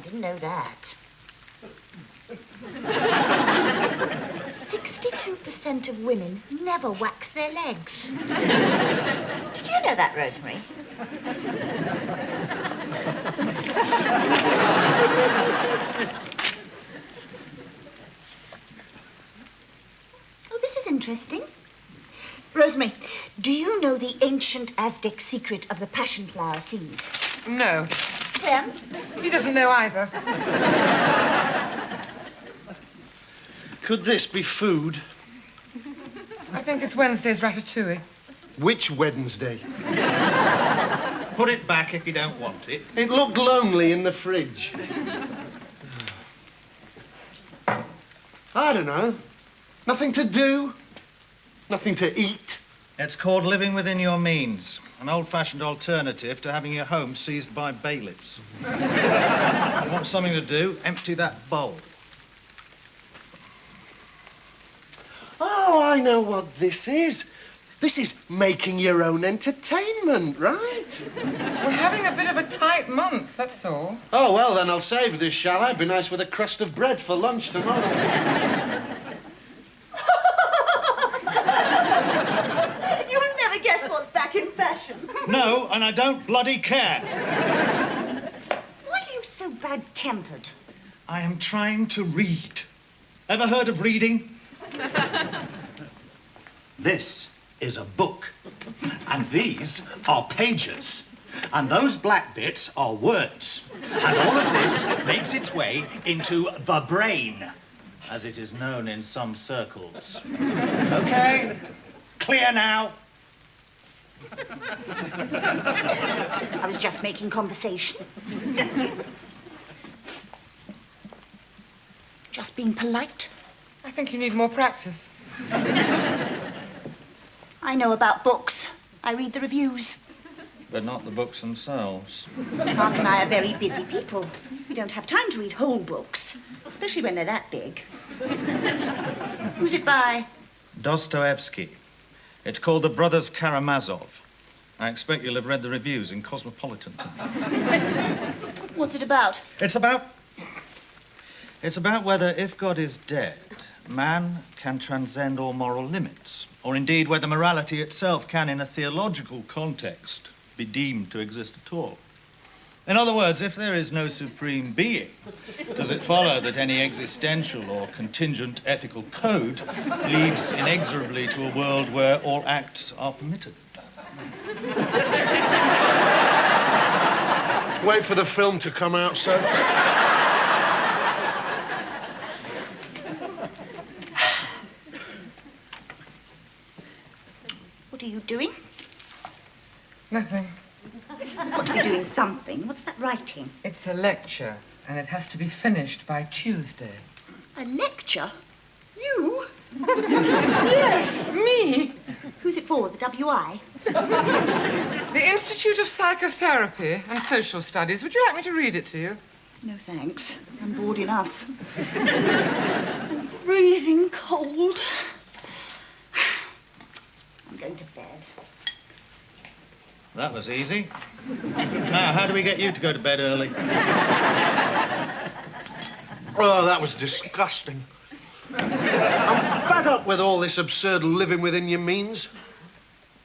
didn't know that. 62% of women never wax their legs. Did you know that, Rosemary? Oh, this is interesting. Rosemary, do you know the ancient Aztec secret of the passion flower seed? No. Clem? He doesn't know either. Could this be food? I think it's Wednesday's ratatouille. Which Wednesday? Put it back if you don't want it. It looked lonely in the fridge. I don't know. Nothing to do. Nothing to eat. It's called living within your means. An old-fashioned alternative to having your home seized by bailiffs. You want something to do, empty that bowl. Oh, I know what this is. This is making your own entertainment, right? We're having a bit of a tight month, that's all. Oh, well, then I'll save this, shall I? Be nice with a crust of bread for lunch tomorrow. You'll never guess what's back in fashion. No, and I don't bloody care. Why are you so bad-tempered? I am trying to read. Ever heard of reading? This is a book, and these are pages, and those black bits are words, and all of this makes its way into the brain, as it is known in some circles. Okay? Clear now? I was just making conversation. Just being polite. I think you need more practice. I know about books. I read the reviews. But not the books themselves. Mark and I are very busy people. We don't have time to read whole books, especially when they're that big. Who's it by? Dostoevsky. It's called The Brothers Karamazov. I expect you'll have read the reviews in Cosmopolitan. What's it about? It's about whether, if God is dead, man can transcend all moral limits, or indeed whether morality itself can, in a theological context, be deemed to exist at all. In other words, if there is no supreme being, does it follow that any existential or contingent ethical code leads inexorably to a world where all acts are permitted? Wait for the film to come out, sir. What are you doing? Nothing. Got to be doing something. What's that writing? It's a lecture, and it has to be finished by Tuesday. A lecture? You? Yes, me. Who's it for, the WI? The Institute of Psychotherapy and Social Studies. Would you like me to read it to you? No, thanks. I'm bored enough. I'm freezing cold. I'm going to bed. That was easy. Now, how do we get you to go to bed early? Oh, that was disgusting. I'm fed up with all this absurd living within your means.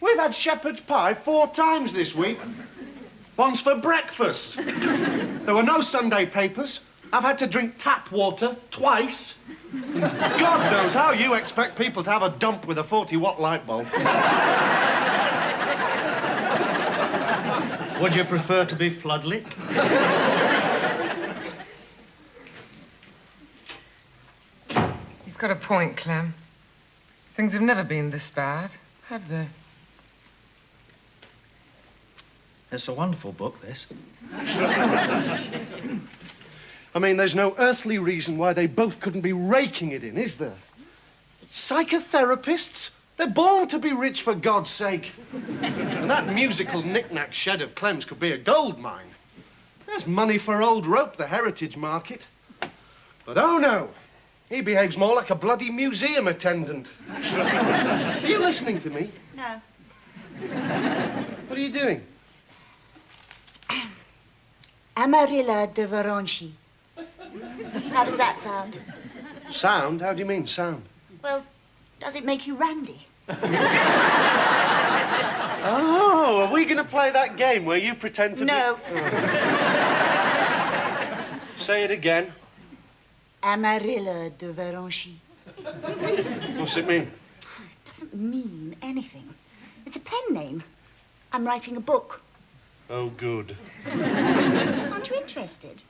We've had shepherd's pie 4 times this week. Once for breakfast. There were no Sunday papers. I've had to drink tap water twice. God knows how you expect people to have a dump with a 40-watt light bulb. Would you prefer to be floodlit? He's got a point, Clem. Things have never been this bad, have they? It's a wonderful book, this. I mean, there's no earthly reason why they both couldn't be raking it in, is there? Psychotherapists? They're born to be rich, for God's sake. And that musical knick-knack shed of Clem's could be a gold mine. There's money for old rope, the heritage market. But oh no, he behaves more like a bloody museum attendant. Are you listening to me? No. What are you doing? Amarilla de Varonchi, How does that sound? Sound? How do you mean, sound? Well, does it make you randy? Oh, are we going to play that game where you pretend to No. be... Oh. Say it again. Amarilla de Veronchi. What's it mean? It doesn't mean anything. It's a pen name. I'm writing a book. Oh, good. Aren't you interested?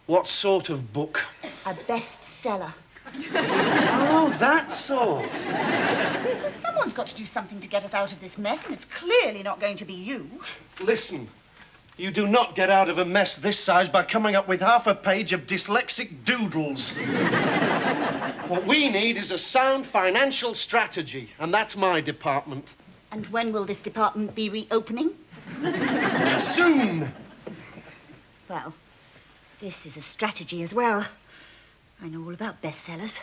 What sort of book? A bestseller. Oh, that sort. Well, someone's got to do something to get us out of this mess, and it's clearly not going to be you. Listen, you do not get out of a mess this size by coming up with half a page of dyslexic doodles. What we need is a sound financial strategy, and that's my department. And when will this department be reopening? Soon. Well, this is a strategy as well. I know all about bestsellers.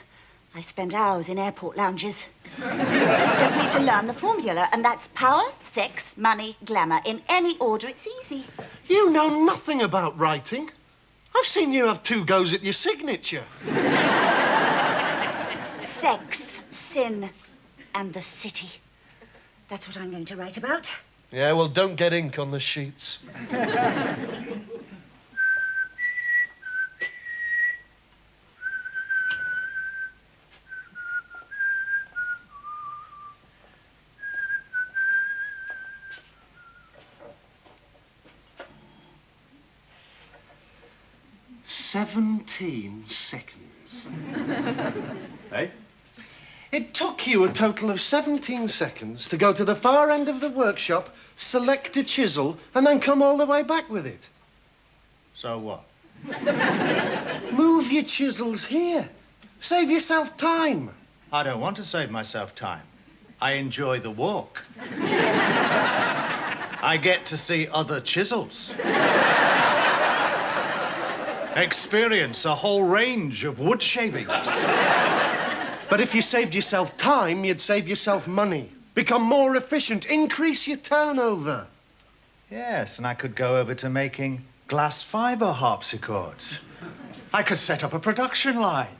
I spent hours in airport lounges. Just need to learn the formula, and that's power, sex, money, glamour. In any order, it's easy. You know nothing about writing. I've seen you have 2 goes at your signature. Sex, sin, and the city. That's what I'm going to write about. Yeah, well, don't get ink on the sheets. 17 seconds. Hey? It took you a total of 17 seconds to go to the far end of the workshop, select a chisel, and then come all the way back with it. So what? Move your chisels here. Save yourself time. I don't want to save myself time. I enjoy the walk. I get to see other chisels. Experience a whole range of wood shavings. But if you saved yourself time, you'd save yourself money. Become more efficient, increase your turnover. Yes, and I could go over to making glass fibre harpsichords. I could set up a production line.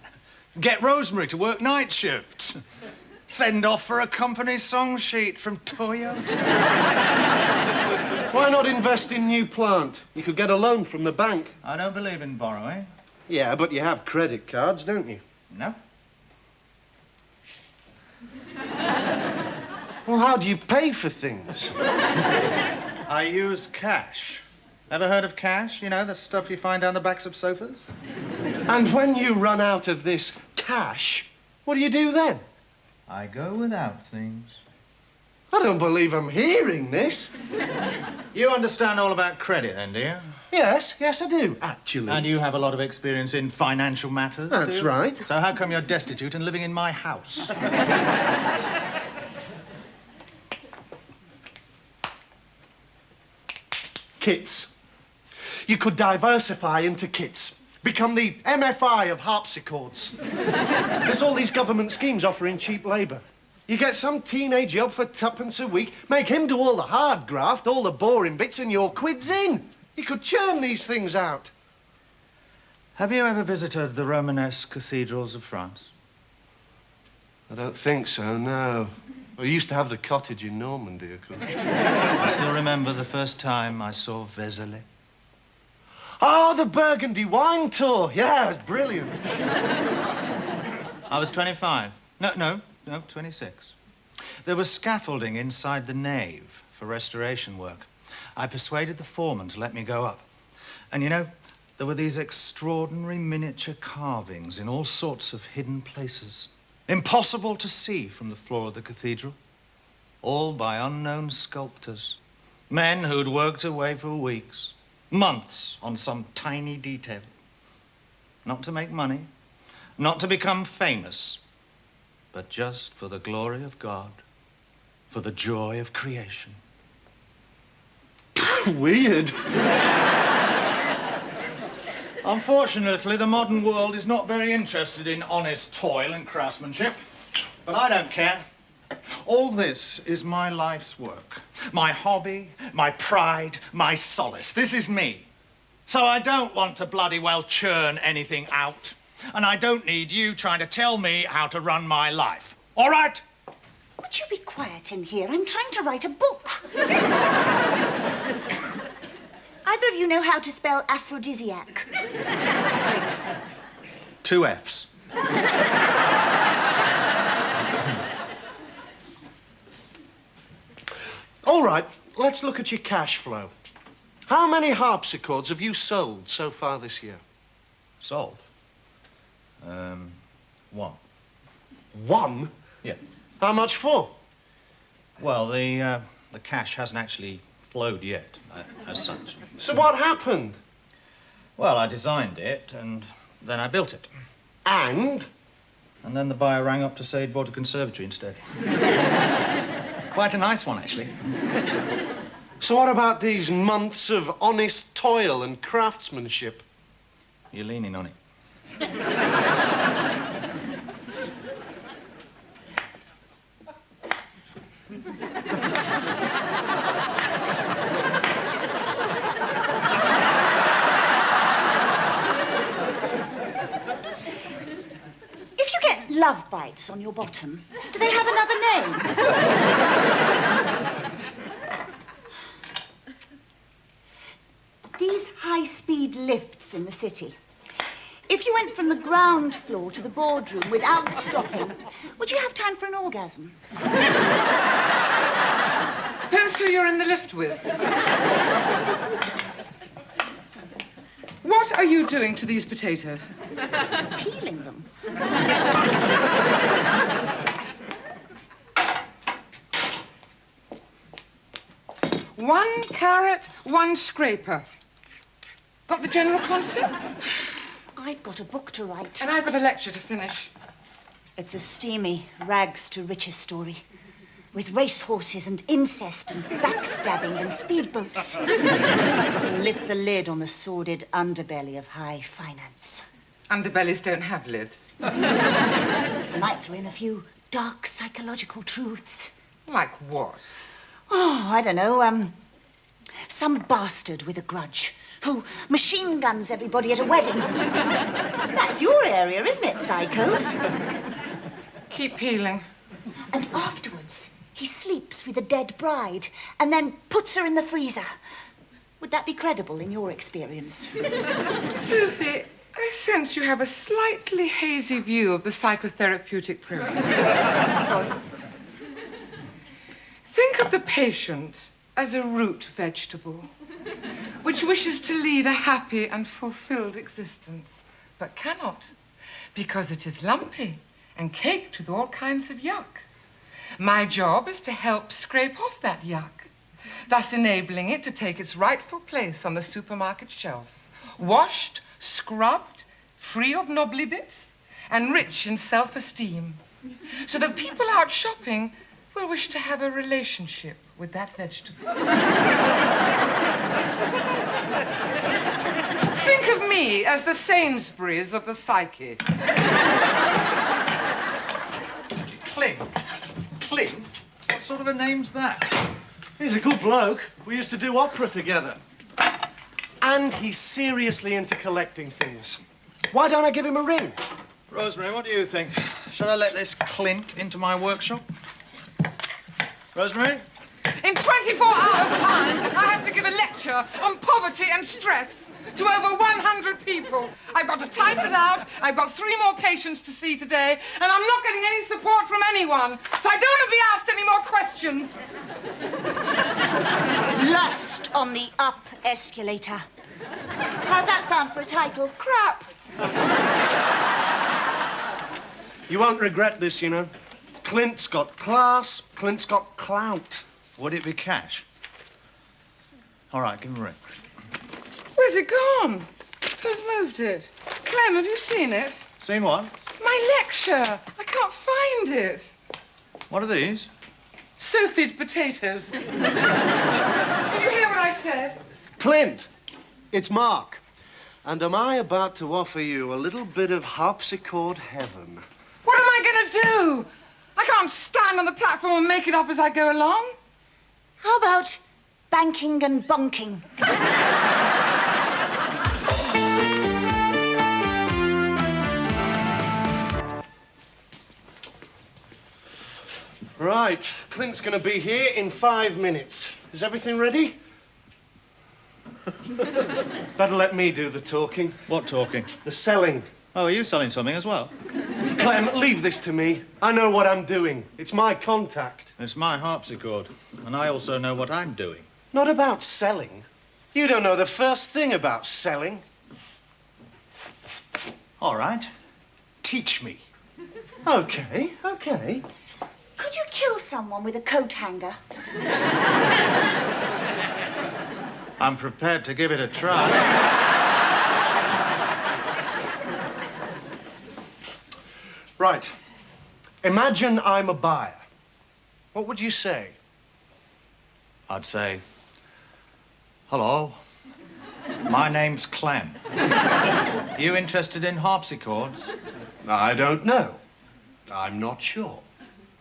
Get Rosemary to work night shifts. Send off for a company song sheet from Toyota. Why not invest in new plant? You could get a loan from the bank. I don't believe in borrowing. Yeah, but you have credit cards, don't you? No. Well, how do you pay for things? I use cash. Ever heard of cash? You know, the stuff you find down the backs of sofas? And when you run out of this cash, what do you do then? I go without things. I don't believe I'm hearing this. You understand all about credit, then, do you? Yes, I do, actually. And you have a lot of experience in financial matters, That's do you? right. So how come you're destitute and living in my house? Kits. You could diversify into kits. Become the MFI of harpsichords. There's all these government schemes offering cheap labour. You get some teenage job for 2p a week, make him do all the hard graft, all the boring bits, and your quid's in. You could churn these things out. Have you ever visited the Romanesque cathedrals of France? I don't think so, no. We used to have the cottage in Normandy, of course. I still remember the first time I saw Vézelay. Oh, the Burgundy wine tour. Yeah, it's brilliant. I was 25. No, 26. There was scaffolding inside the nave for restoration work. I persuaded the foreman to let me go up. And, you know, there were these extraordinary miniature carvings in all sorts of hidden places. Impossible to see from the floor of the cathedral. All by unknown sculptors. Men who'd worked away for weeks, months on some tiny detail. Not to make money, not to become famous, but just for the glory of God, for the joy of creation. Weird. Unfortunately, the modern world is not very interested in honest toil and craftsmanship. But I don't care. All this is my life's work. My hobby, my pride, my solace. This is me. So I don't want to bloody well churn anything out. And I don't need you trying to tell me how to run my life. All right? Would you be quiet in here? I'm trying to write a book. Either of you know how to spell aphrodisiac? 2 F's. All right, let's look at your cash flow. How many harpsichords have you sold so far this year? Sold? 1. 1? Yeah. How much for? Well, the cash hasn't actually flowed yet, as such. So what happened? Well, I designed it, and then I built it. And? And then the buyer rang up to say he'd bought a conservatory instead. Quite a nice one, actually. So what about these months of honest toil and craftsmanship? You're leaning on it. If you get love bites on your bottom, do they have another name? These high-speed lifts in the city. If you went from the ground floor to the boardroom without stopping, would you have time for an orgasm? Depends who you're in the lift with. What are you doing to these potatoes? Peeling them. One carrot, one scraper. Got the general concept? I've got a book to write. And I've got a lecture to finish. It's a steamy, rags-to-riches story. With racehorses and incest and backstabbing and speedboats. To lift the lid on the sordid underbelly of high finance. Underbellies don't have lids. I might throw in a few dark psychological truths. Like what? Oh, I don't know, some bastard with a grudge who machine guns everybody at a wedding. That's your area, isn't it, psychos? Keep peeling. And afterwards, he sleeps with a dead bride and then puts her in the freezer. Would that be credible in your experience? Sophie, I sense you have a slightly hazy view of the psychotherapeutic process. Sorry. Think of the patient as a root vegetable, which wishes to lead a happy and fulfilled existence, but cannot, because it is lumpy and caked with all kinds of yuck. My job is to help scrape off that yuck, thus enabling it to take its rightful place on the supermarket shelf, washed, scrubbed, free of knobbly bits, and rich in self-esteem, so that people out shopping will wish to have a relationship with that vegetable. Think of me as the Sainsbury's of the psyche. Clint? Clint? What sort of a name's that? He's a good bloke. We used to do opera together. And he's seriously into collecting things. Why don't I give him a ring? Rosemary, what do you think? Shall I let this Clint into my workshop? Rosemary? In 24 hours' time, I have to give a lecture on poverty and stress to over 100 people. I've got to type it out. I've got 3 more patients to see today, and I'm not getting any support from anyone. So I don't want to be asked any more questions. Lust on the up escalator. How's that sound for a title? Crap. You won't regret this, you know. Clint's got class, Clint's got clout. Would it be cash? All right, give him a ring. Where's it gone? Who's moved it? Clem, have you seen it? Seen what? My lecture. I can't find it. What are these? Sophie'd potatoes. Did you hear what I said? Clint, it's Mark. And am I about to offer you a little bit of harpsichord heaven? What am I going to do? I can't stand on the platform and make it up as I go along. How about banking and bonking? Right, Clint's going to be here in 5 minutes. Is everything ready? Better let me do the talking. What talking? The selling. Oh, are you selling something as well? Clem, leave this to me. I know what I'm doing. It's my contact. It's my harpsichord, and I also know what I'm doing. Not about selling. You don't know the first thing about selling. All right. Teach me. Okay, okay. Could you kill someone with a coat hanger? I'm prepared to give it a try. Right. Imagine I'm a buyer. What would you say? I'd say, hello, my name's Clem. You interested in harpsichords? I don't know. I'm not sure.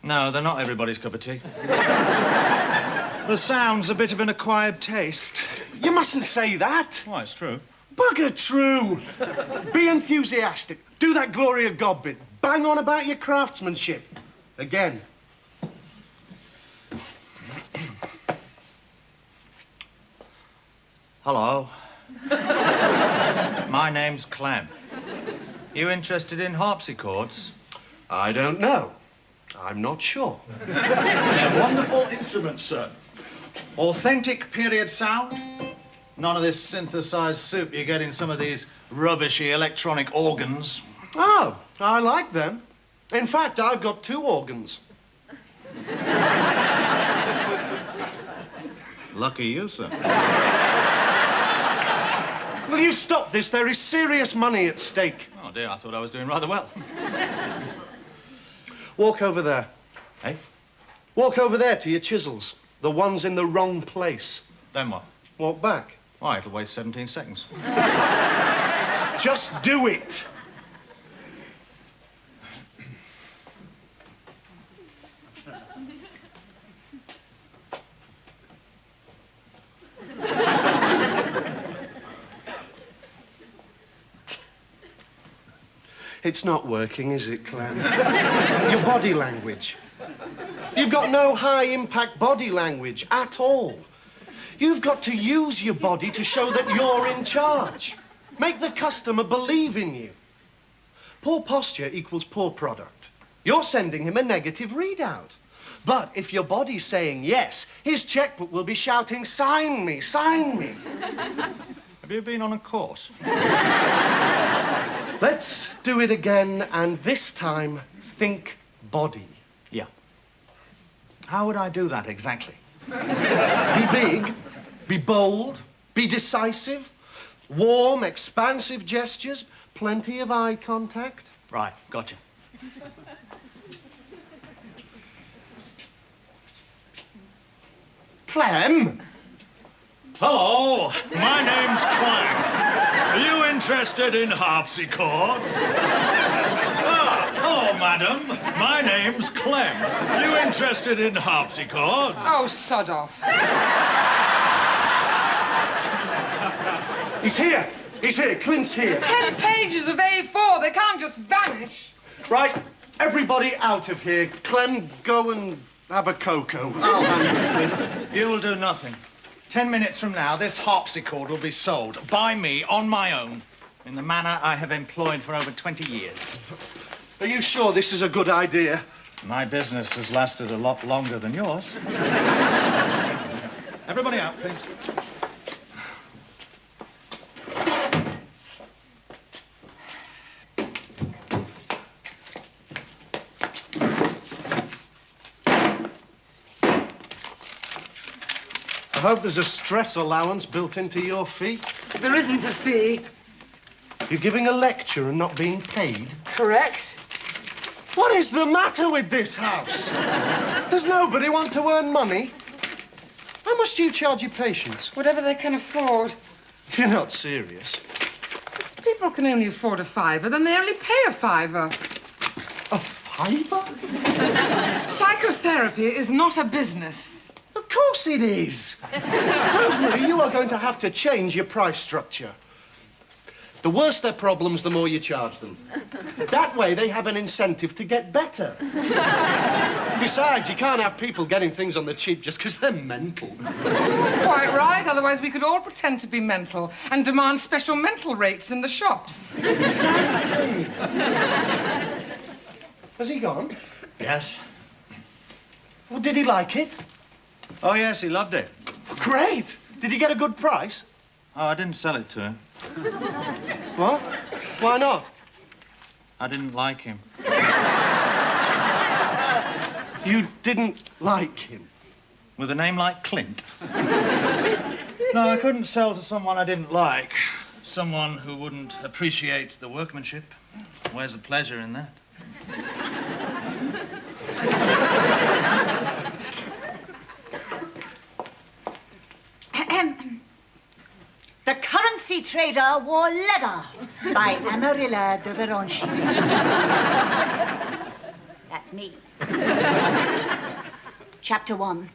No, they're not everybody's cup of tea. The sound's a bit of an acquired taste. You mustn't say that. Why, it's true. Bugger true. Be enthusiastic. Do that Gloria God bit. Bang on about your craftsmanship. Again. Hello. My name's Clem. You interested in harpsichords? I don't know. I'm not sure. They're wonderful instruments, sir. Authentic period sound. None of this synthesized soup you get in some of these rubbishy electronic organs. Oh, I like them. In fact, I've got 2 organs. Lucky you, sir. Will you stop this? There is serious money at stake. Oh, dear, I thought I was doing rather well. Walk over there. Hey? Walk over there to your chisels. The one's in the wrong place. Then what? Walk back. Why, it'll waste 17 seconds. Just do it. It's not working, is it, Clem? Your body language. You've got no high-impact body language at all. You've got to use your body to show that you're in charge. Make the customer believe in you. Poor posture equals poor product. You're sending him a negative readout. But if your body's saying yes, his checkbook will be shouting, "Sign me, sign me." Have you been on a course? Let's do it again, and this time, think body. Yeah. How would I do that exactly? Be big, be bold, be decisive, warm, expansive gestures, plenty of eye contact. Right, gotcha. Clem! Hello, my name's Clem. Are you interested in harpsichords? Ah, hello, madam. My name's Clem. You interested in harpsichords? Oh, sod off. He's here. He's here. Clint's here. 10 pages of A4. They can't just vanish. Right, everybody out of here. Clem, go and have a cocoa. I'll handle Clint. You will do nothing. 10 minutes from now, this harpsichord will be sold by me on my own in the manner I have employed for over 20 years. Are you sure this is a good idea? My business has lasted a lot longer than yours. Everybody out, please. I hope there's a stress allowance built into your fee. There isn't a fee. You're giving a lecture and not being paid? Correct. What is the matter with this house? Does nobody want to earn money? How much do you charge your patients? Whatever they can afford. You're not serious. People can only afford a £5, then they only pay a £5. A fiver? Psychotherapy is not a business. Of course it is. Rosemary, you are going to have to change your price structure. The worse their problems, the more you charge them. That way, they have an incentive to get better. Besides, you can't have people getting things on the cheap just because they're mental. Quite right, otherwise we could all pretend to be mental and demand special mental rates in the shops. Exactly. Has he gone? Yes. Well, did he like it? Oh, yes, he loved it. Great. Did he get a good price? Oh, I didn't sell it to him. What? Why not? I didn't like him. You didn't like him? With a name like Clint. No, I couldn't sell to someone I didn't like. Someone who wouldn't appreciate the workmanship. Where's the pleasure in that? The Currency Trader Wore Leather by Amarilla de Veronchi. That's me. Chapter 1.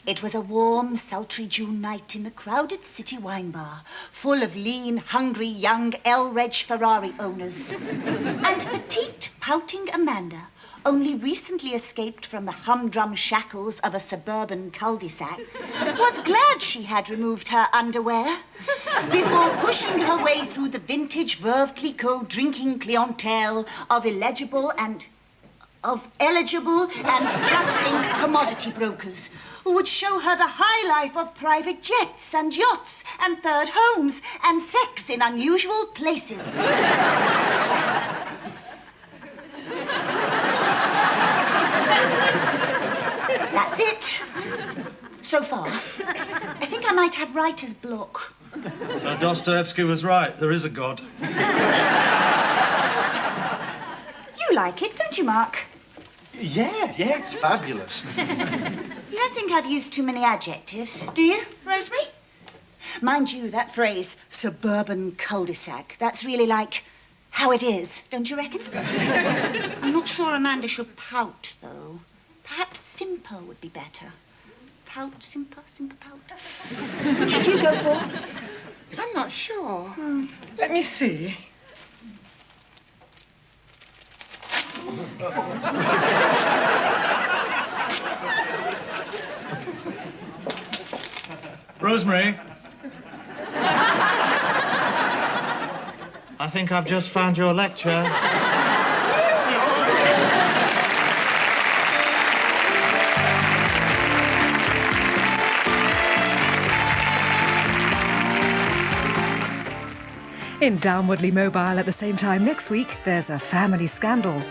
It was a warm, sultry June night in the crowded city wine bar, full of lean, hungry, young El-Reg Ferrari owners. And petite, pouting Amanda, only recently escaped from the humdrum shackles of a suburban cul-de-sac, was glad she had removed her underwear before pushing her way through the vintage Veuve Clicquot drinking clientele of eligible and trusting commodity brokers who would show her the high life of private jets and yachts and third homes and sex in unusual places. That's it. So far. I think I might have writer's block. So Dostoevsky was right. There is a God. You like it, don't you, Mark? Yeah, it's fabulous. You don't think I've used too many adjectives, do you, Rosemary? Mind you, that phrase, suburban cul-de-sac, that's really like how it is, don't you reckon? I'm not sure Amanda should pout, though. Perhaps simper would be better. Pout, simper, pout. Which would you go for? I'm not sure. Let me see. Rosemary. I think I've just found your lecture. In Downwardly Mobile at the same time next week, there's a family scandal.